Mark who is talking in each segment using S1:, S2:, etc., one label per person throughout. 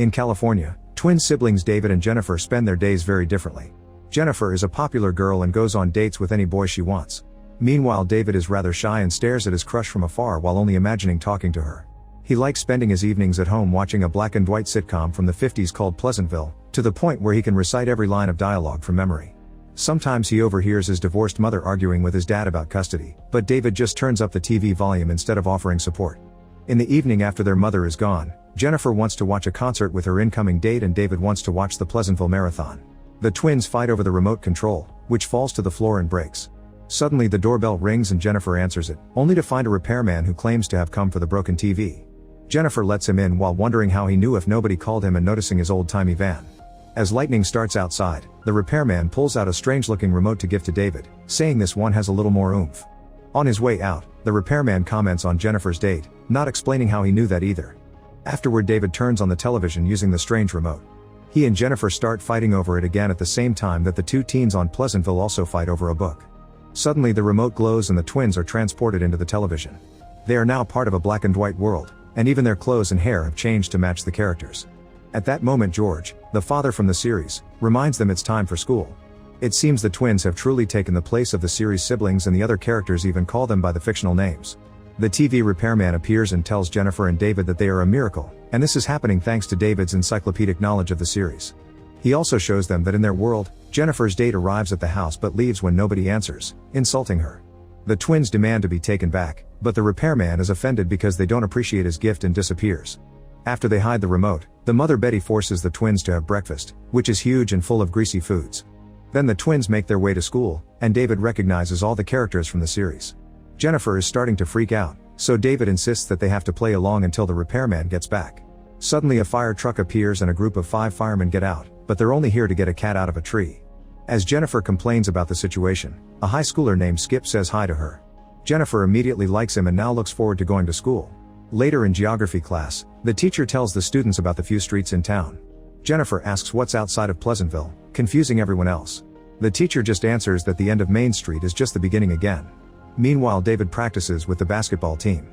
S1: In California, twin siblings David and Jennifer spend their days very differently. Jennifer is a popular girl and goes on dates with any boy she wants. Meanwhile, David is rather shy and stares at his crush from afar while only imagining talking to her. He likes spending his evenings at home watching a black and white sitcom from the 50s called Pleasantville, to the point where he can recite every line of dialogue from memory. Sometimes he overhears his divorced mother arguing with his dad about custody, but David just turns up the TV volume instead of offering support. In the evening after their mother is gone, Jennifer wants to watch a concert with her incoming date and David wants to watch the Pleasantville Marathon. The twins fight over the remote control, which falls to the floor and breaks. Suddenly the doorbell rings and Jennifer answers it, only to find a repairman who claims to have come for the broken TV. Jennifer lets him in while wondering how he knew if nobody called him and noticing his old-timey van. As lightning starts outside, the repairman pulls out a strange-looking remote to give to David, saying this one has a little more oomph. On his way out, the repairman comments on Jennifer's date, not explaining how he knew that either. Afterward, David turns on the television using the strange remote. He and Jennifer start fighting over it again at the same time that the two teens on Pleasantville also fight over a book. Suddenly the remote glows and the twins are transported into the television. They are now part of a black and white world, and even their clothes and hair have changed to match the characters. At that moment George, the father from the series, reminds them it's time for school. It seems the twins have truly taken the place of the series siblings and the other characters even call them by the fictional names. The TV repairman appears and tells Jennifer and David that they are a miracle, and this is happening thanks to David's encyclopedic knowledge of the series. He also shows them that in their world, Jennifer's date arrives at the house but leaves when nobody answers, insulting her. The twins demand to be taken back, but the repairman is offended because they don't appreciate his gift and disappears. After they hide the remote, the mother Betty forces the twins to have breakfast, which is huge and full of greasy foods. Then the twins make their way to school, and David recognizes all the characters from the series. Jennifer is starting to freak out, so David insists that they have to play along until the repairman gets back. Suddenly a fire truck appears and a group of 5 firemen get out, but they're only here to get a cat out of a tree. As Jennifer complains about the situation, a high schooler named Skip says hi to her. Jennifer immediately likes him and now looks forward to going to school. Later in geography class, the teacher tells the students about the few streets in town. Jennifer asks what's outside of Pleasantville, confusing everyone else. The teacher just answers that the end of Main Street is just the beginning again. Meanwhile, David practices with the basketball team.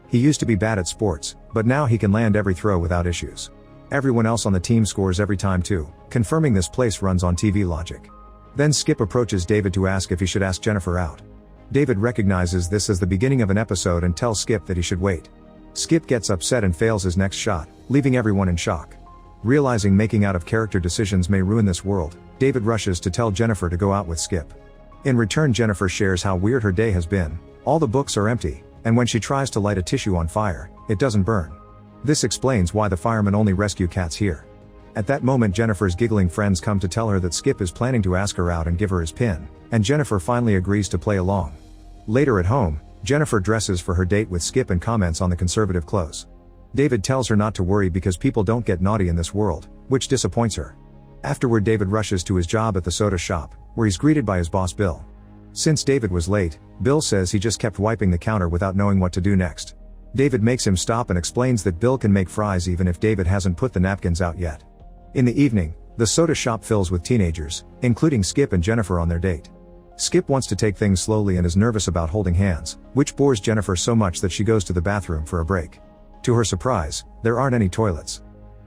S1: He used to be bad at sports, but now he can land every throw without issues. Everyone else on the team scores every time too, confirming this place runs on TV logic. Then Skip approaches David to ask if he should ask Jennifer out. David recognizes this as the beginning of an episode and tells Skip that he should wait. Skip gets upset and fails his next shot, leaving everyone in shock. Realizing making out of character decisions may ruin this world, David rushes to tell Jennifer to go out with Skip. In return, Jennifer shares how weird her day has been. All the books are empty, and when she tries to light a tissue on fire, it doesn't burn. This explains why the firemen only rescue cats here. At that moment, Jennifer's giggling friends come to tell her that Skip is planning to ask her out and give her his pin, and Jennifer finally agrees to play along. Later at home, Jennifer dresses for her date with Skip and comments on the conservative clothes. David tells her not to worry because people don't get naughty in this world, which disappoints her. Afterward, David rushes to his job at the soda shop, where he's greeted by his boss Bill. Since David was late, Bill says he just kept wiping the counter without knowing what to do next. David makes him stop and explains that Bill can make fries even if David hasn't put the napkins out yet. In the evening, the soda shop fills with teenagers, including Skip and Jennifer on their date. Skip wants to take things slowly and is nervous about holding hands, which bores Jennifer so much that she goes to the bathroom for a break. To her surprise, there aren't any toilets.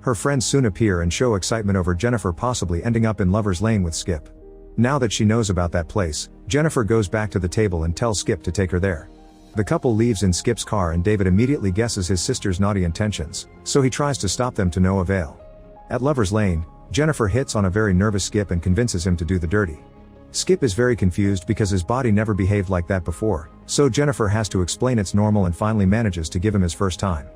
S1: Her friends soon appear and show excitement over Jennifer possibly ending up in Lover's Lane with Skip. Now that she knows about that place, Jennifer goes back to the table and tells Skip to take her there. The couple leaves in Skip's car and David immediately guesses his sister's naughty intentions, so he tries to stop them to no avail. At Lover's Lane, Jennifer hits on a very nervous Skip and convinces him to do the dirty. Skip is very confused because his body never behaved like that before, so Jennifer has to explain it's normal and finally manages to give him his first time.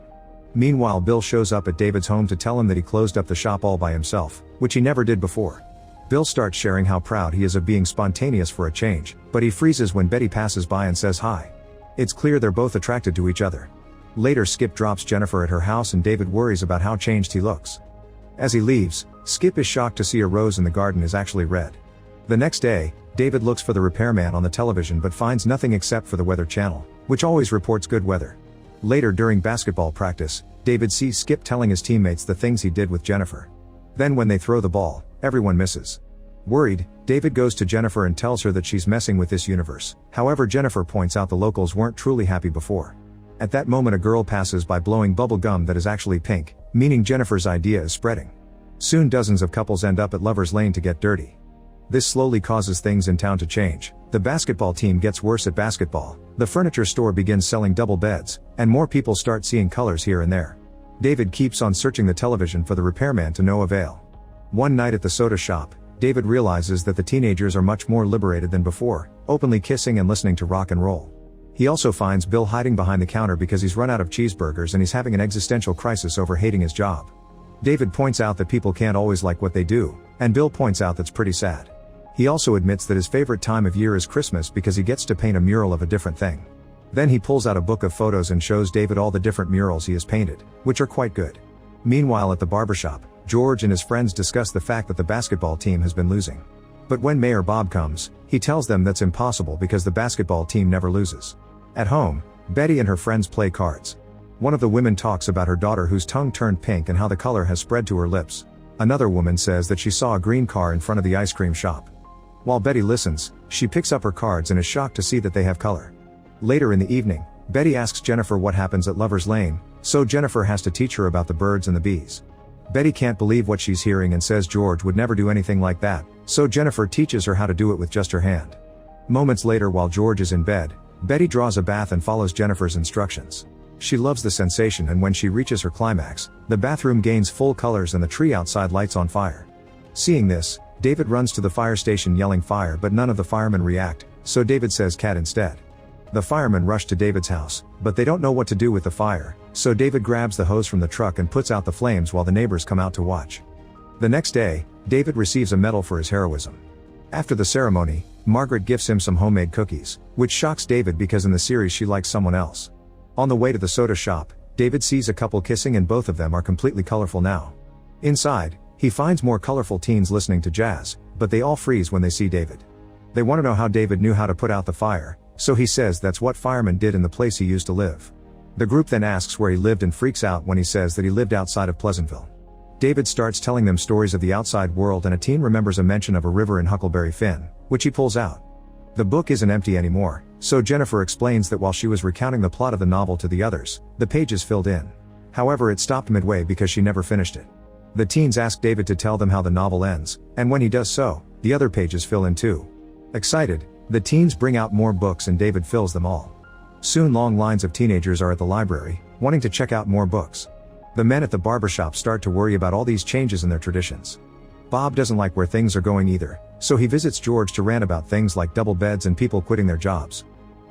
S1: Meanwhile, Bill shows up at David's home to tell him that he closed up the shop all by himself, which he never did before. Bill starts sharing how proud he is of being spontaneous for a change, but he freezes when Betty passes by and says hi. It's clear they're both attracted to each other. Later, Skip drops Jennifer at her house and David worries about how changed he looks. As he leaves, Skip is shocked to see a rose in the garden is actually red. The next day, David looks for the repairman on the television but finds nothing except for the Weather Channel, which always reports good weather. Later during basketball practice, David sees Skip telling his teammates the things he did with Jennifer. Then when they throw the ball, everyone misses. Worried, David goes to Jennifer and tells her that she's messing with this universe. However, Jennifer points out the locals weren't truly happy before. At that moment a girl passes by blowing bubble gum that is actually pink, meaning Jennifer's idea is spreading. Soon dozens of couples end up at Lover's Lane to get dirty. This slowly causes things in town to change. The basketball team gets worse at basketball, the furniture store begins selling double beds, and more people start seeing colors here and there. David keeps on searching the television for the repairman to no avail. One night at the soda shop, David realizes that the teenagers are much more liberated than before, openly kissing and listening to rock and roll. He also finds Bill hiding behind the counter because he's run out of cheeseburgers and he's having an existential crisis over hating his job. David points out that people can't always like what they do, and Bill points out that's pretty sad. He also admits that his favorite time of year is Christmas because he gets to paint a mural of a different thing. Then he pulls out a book of photos and shows David all the different murals he has painted, which are quite good. Meanwhile at the barbershop, George and his friends discuss the fact that the basketball team has been losing. But when Mayor Bob comes, he tells them that's impossible because the basketball team never loses. At home, Betty and her friends play cards. One of the women talks about her daughter whose tongue turned pink and how the color has spread to her lips. Another woman says that she saw a green car in front of the ice cream shop. While Betty listens, she picks up her cards and is shocked to see that they have color. Later in the evening, Betty asks Jennifer what happens at Lover's Lane, so Jennifer has to teach her about the birds and the bees. Betty can't believe what she's hearing and says George would never do anything like that, so Jennifer teaches her how to do it with just her hand. Moments later while George is in bed, Betty draws a bath and follows Jennifer's instructions. She loves the sensation and when she reaches her climax, the bathroom gains full colors and the tree outside lights on fire. Seeing this, David runs to the fire station yelling fire but none of the firemen react, so David says cat instead. The firemen rush to David's house, but they don't know what to do with the fire, so David grabs the hose from the truck and puts out the flames while the neighbors come out to watch. The next day, David receives a medal for his heroism. After the ceremony, Margaret gifts him some homemade cookies, which shocks David because in the series she likes someone else. On the way to the soda shop, David sees a couple kissing and both of them are completely colorful now. Inside, he finds more colorful teens listening to jazz, but they all freeze when they see David. They want to know how David knew how to put out the fire, so he says that's what firemen did in the place he used to live. The group then asks where he lived and freaks out when he says that he lived outside of Pleasantville. David starts telling them stories of the outside world and a teen remembers a mention of a river in Huckleberry Finn, which he pulls out. The book isn't empty anymore, so Jennifer explains that while she was recounting the plot of the novel to the others, the pages filled in. However, it stopped midway because she never finished it. The teens ask David to tell them how the novel ends, and when he does so, the other pages fill in too. Excited, the teens bring out more books and David fills them all. Soon long lines of teenagers are at the library, wanting to check out more books. The men at the barbershop start to worry about all these changes in their traditions. Bob doesn't like where things are going either, so he visits George to rant about things like double beds and people quitting their jobs.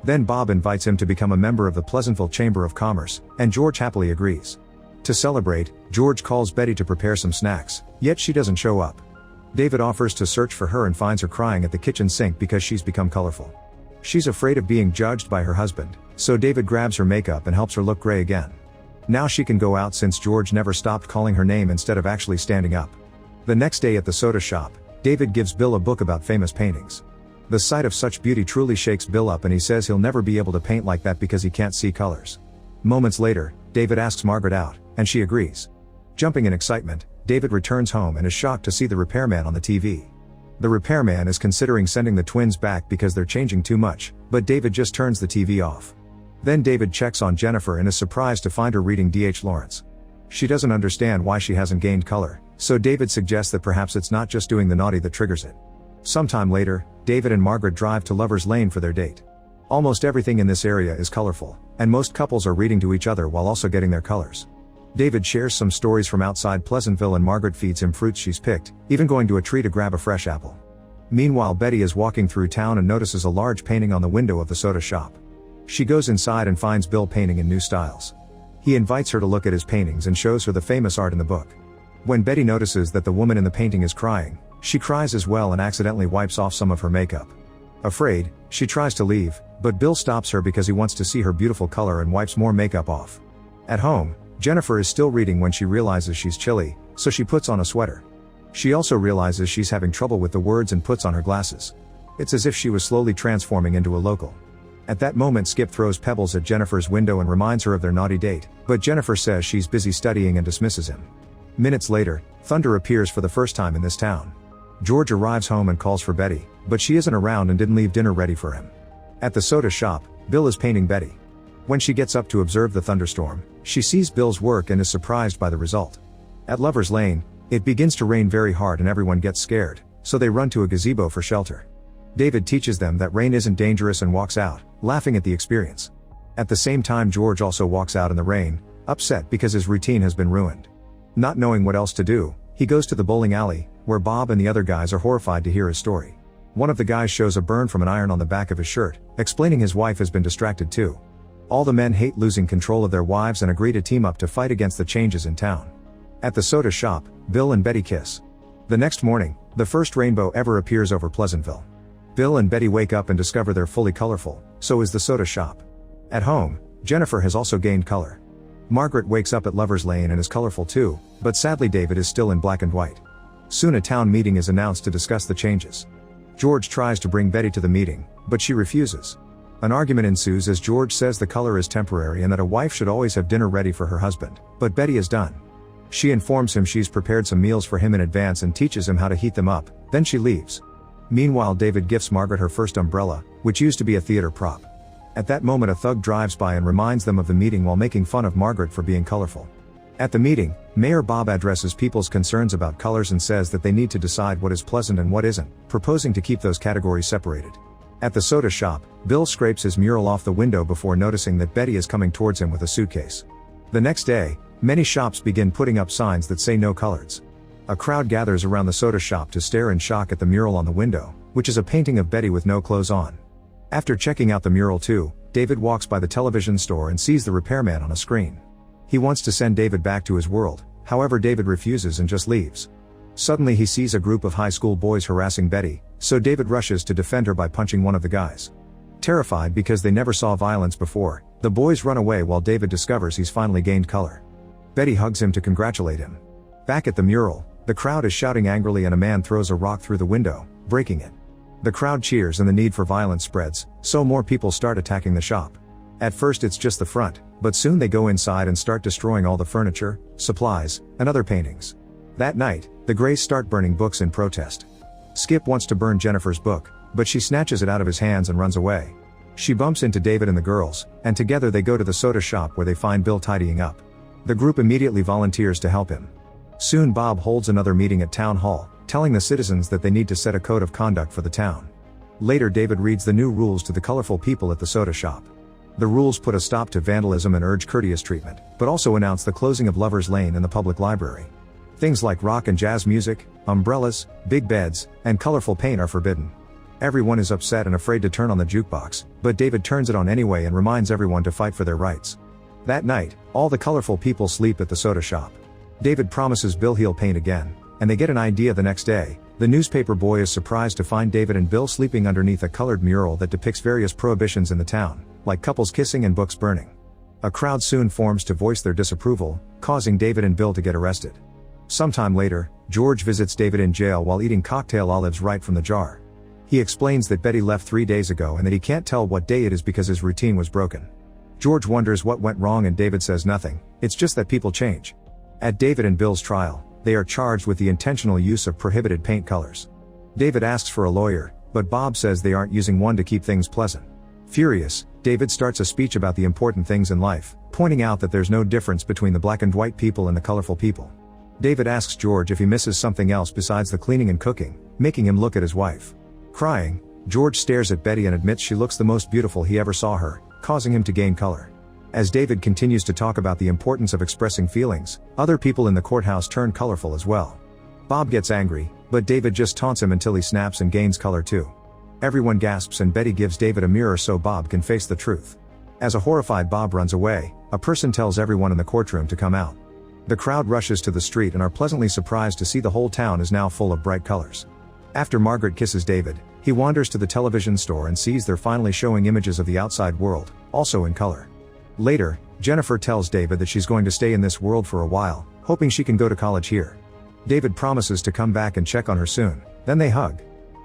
S1: Then Bob invites him to become a member of the Pleasantville Chamber of Commerce, and George happily agrees. To celebrate, George calls Betty to prepare some snacks, yet she doesn't show up. David offers to search for her and finds her crying at the kitchen sink because she's become colorful. She's afraid of being judged by her husband, so David grabs her makeup and helps her look gray again. Now she can go out since George never stopped calling her name instead of actually standing up. The next day at the soda shop, David gives Bill a book about famous paintings. The sight of such beauty truly shakes Bill up and he says he'll never be able to paint like that because he can't see colors. Moments later, David asks Margaret out, and she agrees. Jumping in excitement, David returns home and is shocked to see the repairman on the TV. The repairman is considering sending the twins back because they're changing too much, but David just turns the TV off. Then David checks on Jennifer and is surprised to find her reading D.H. Lawrence. She doesn't understand why she hasn't gained color, so David suggests that perhaps it's not just doing the naughty that triggers it. Sometime later, David and Margaret drive to Lover's Lane for their date. Almost everything in this area is colorful, and most couples are reading to each other while also getting their colors. David shares some stories from outside Pleasantville and Margaret feeds him fruits she's picked, even going to a tree to grab a fresh apple. Meanwhile, Betty is walking through town and notices a large painting on the window of the soda shop. She goes inside and finds Bill painting in new styles. He invites her to look at his paintings and shows her the famous art in the book. When Betty notices that the woman in the painting is crying, she cries as well and accidentally wipes off some of her makeup. Afraid, she tries to leave, but Bill stops her because he wants to see her beautiful color and wipes more makeup off. At home, Jennifer is still reading when she realizes she's chilly, so she puts on a sweater. She also realizes she's having trouble with the words and puts on her glasses. It's as if she was slowly transforming into a local. At that moment, Skip throws pebbles at Jennifer's window and reminds her of their naughty date, but Jennifer says she's busy studying and dismisses him. Minutes later, thunder appears for the first time in this town. George arrives home and calls for Betty, but she isn't around and didn't leave dinner ready for him. At the soda shop, Bill is painting Betty. When she gets up to observe the thunderstorm, she sees Bill's work and is surprised by the result. At Lover's Lane, it begins to rain very hard and everyone gets scared, so they run to a gazebo for shelter. David teaches them that rain isn't dangerous and walks out, laughing at the experience. At the same time, George also walks out in the rain, upset because his routine has been ruined. Not knowing what else to do, he goes to the bowling alley, where Bob and the other guys are horrified to hear his story. One of the guys shows a burn from an iron on the back of his shirt, explaining his wife has been distracted too. All the men hate losing control of their wives and agree to team up to fight against the changes in town. At the soda shop, Bill and Betty kiss. The next morning, the first rainbow ever appears over Pleasantville. Bill and Betty wake up and discover they're fully colorful, so is the soda shop. At home, Jennifer has also gained color. Margaret wakes up at Lover's Lane and is colorful too, but sadly David is still in black and white. Soon a town meeting is announced to discuss the changes. George tries to bring Betty to the meeting, but she refuses. An argument ensues as George says the color is temporary and that a wife should always have dinner ready for her husband, but Betty is done. She informs him she's prepared some meals for him in advance and teaches him how to heat them up, then she leaves. Meanwhile, David gifts Margaret her first umbrella, which used to be a theater prop. At that moment, a thug drives by and reminds them of the meeting while making fun of Margaret for being colorful. At the meeting, Mayor Bob addresses people's concerns about colors and says that they need to decide what is pleasant and what isn't, proposing to keep those categories separated. At the soda shop, Bill scrapes his mural off the window before noticing that Betty is coming towards him with a suitcase. The next day, many shops begin putting up signs that say no coloreds. A crowd gathers around the soda shop to stare in shock at the mural on the window, which is a painting of Betty with no clothes on. After checking out the mural too, David walks by the television store and sees the repairman on a screen. He wants to send David back to his world, however David refuses and just leaves. Suddenly he sees a group of high school boys harassing Betty, so David rushes to defend her by punching one of the guys. Terrified because they never saw violence before, the boys run away while David discovers he's finally gained color. Betty hugs him to congratulate him. Back at the mural, the crowd is shouting angrily and a man throws a rock through the window, breaking it. The crowd cheers and the need for violence spreads, so more people start attacking the shop. At first it's just the front, but soon they go inside and start destroying all the furniture, supplies, and other paintings. That night, the Grays start burning books in protest. Skip wants to burn Jennifer's book, but she snatches it out of his hands and runs away. She bumps into David and the girls, and together they go to the soda shop where they find Bill tidying up. The group immediately volunteers to help him. Soon Bob holds another meeting at Town Hall, telling the citizens that they need to set a code of conduct for the town. Later David reads the new rules to the colorful people at the soda shop. The rules put a stop to vandalism and urge courteous treatment, but also announce the closing of Lover's Lane and the public library. Things like rock and jazz music, umbrellas, big beds, and colorful paint are forbidden. Everyone is upset and afraid to turn on the jukebox, but David turns it on anyway and reminds everyone to fight for their rights. That night, all the colorful people sleep at the soda shop. David promises Bill he'll paint again, and they get an idea the next day. The newspaper boy is surprised to find David and Bill sleeping underneath a colored mural that depicts various prohibitions in the town, like couples kissing and books burning. A crowd soon forms to voice their disapproval, causing David and Bill to get arrested. Sometime later, George visits David in jail while eating cocktail olives right from the jar. He explains that Betty left 3 days ago and that he can't tell what day it is because his routine was broken. George wonders what went wrong and David says nothing, it's just that people change. At David and Bill's trial, they are charged with the intentional use of prohibited paint colors. David asks for a lawyer, but Bob says they aren't using one to keep things pleasant. Furious, David starts a speech about the important things in life, pointing out that there's no difference between the black and white people and the colorful people. David asks George if he misses something else besides the cleaning and cooking, making him look at his wife. Crying, George stares at Betty and admits she looks the most beautiful he ever saw her, causing him to gain color. As David continues to talk about the importance of expressing feelings, other people in the courthouse turn colorful as well. Bob gets angry, but David just taunts him until he snaps and gains color too. Everyone gasps and Betty gives David a mirror so Bob can face the truth. As a horrified Bob runs away, a person tells everyone in the courtroom to come out. The crowd rushes to the street and are pleasantly surprised to see the whole town is now full of bright colors. After Margaret kisses David, he wanders to the television store and sees they're finally showing images of the outside world, also in color. Later, Jennifer tells David that she's going to stay in this world for a while, hoping she can go to college here. David promises to come back and check on her soon, then they hug.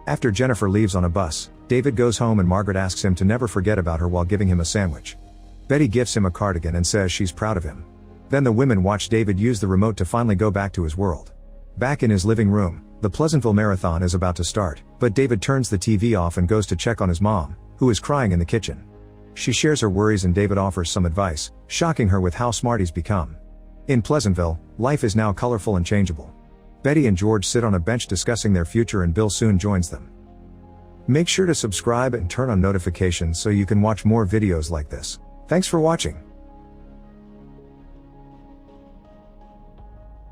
S1: After Jennifer leaves on a bus, David goes home and Margaret asks him to never forget about her while giving him a sandwich. Betty gifts him a cardigan and says she's proud of him. Then the women watch David use the remote to finally go back to his world. Back in his living room, the Pleasantville Marathon is about to start, but David turns the TV off and goes to check on his mom, who is crying in the kitchen. She shares her worries and David offers some advice, shocking her with how smart he's become. In Pleasantville, life is now colorful and changeable. Betty and George sit on a bench discussing their future and Bill soon joins them. Make sure to subscribe and turn on notifications so you can watch more videos like this. Thanks for watching.